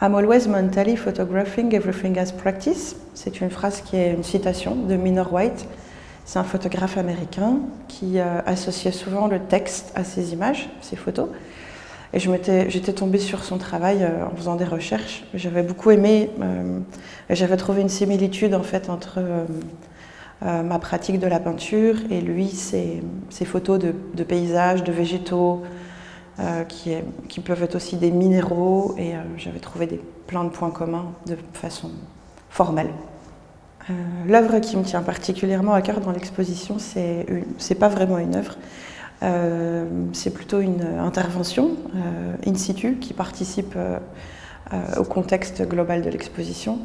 I'm always mentally photographing everything as practice. C'est une phrase qui est une citation de Minor White. C'est un photographe américain qui associait souvent le texte à ses images, ses photos. Et j'étais tombée sur son travail en faisant des recherches. J'avais beaucoup aimé, j'avais trouvé une similitude en fait entre ma pratique de la peinture et lui, ses photos de paysages, de végétaux, qui peuvent être aussi des minéraux, et j'avais trouvé plein de points communs de façon formelle. L'œuvre qui me tient particulièrement à cœur dans l'exposition, c'est pas vraiment une œuvre, c'est plutôt une intervention in situ qui participe au contexte global de l'exposition.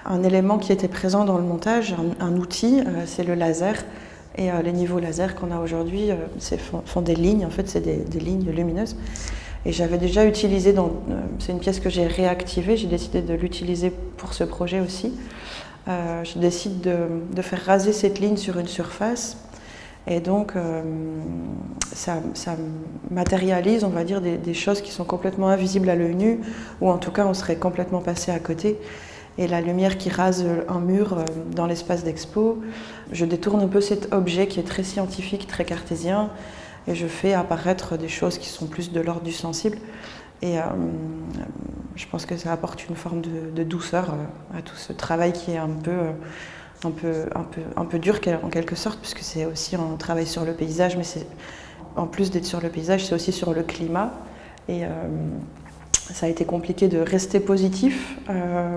Un élément qui était présent dans le montage, un outil, c'est le laser. Et les niveaux laser qu'on a aujourd'hui font des lignes, en fait c'est des lignes lumineuses. Et j'avais déjà utilisé, c'est une pièce que j'ai réactivée, j'ai décidé de l'utiliser pour ce projet aussi. Je décide de faire raser cette ligne sur une surface. Et donc ça matérialise, on va dire, des choses qui sont complètement invisibles à l'œil nu, ou en tout cas on serait complètement passé à côté. Et la lumière qui rase un mur dans l'espace d'expo, je détourne un peu cet objet qui est très scientifique, très cartésien, et je fais apparaître des choses qui sont plus de l'ordre du sensible. Et je pense que ça apporte une forme de douceur à tout ce travail qui est un peu dur en quelque sorte, puisque c'est aussi un travail sur le paysage, mais en plus d'être sur le paysage, c'est aussi sur le climat. Et ça a été compliqué de rester positif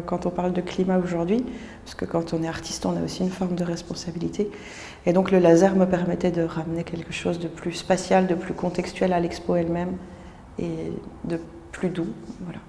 quand on parle de climat aujourd'hui, parce que quand on est artiste, on a aussi une forme de responsabilité. Et donc le laser me permettait de ramener quelque chose de plus spatial, de plus contextuel à l'expo elle-même, et de plus doux. Voilà.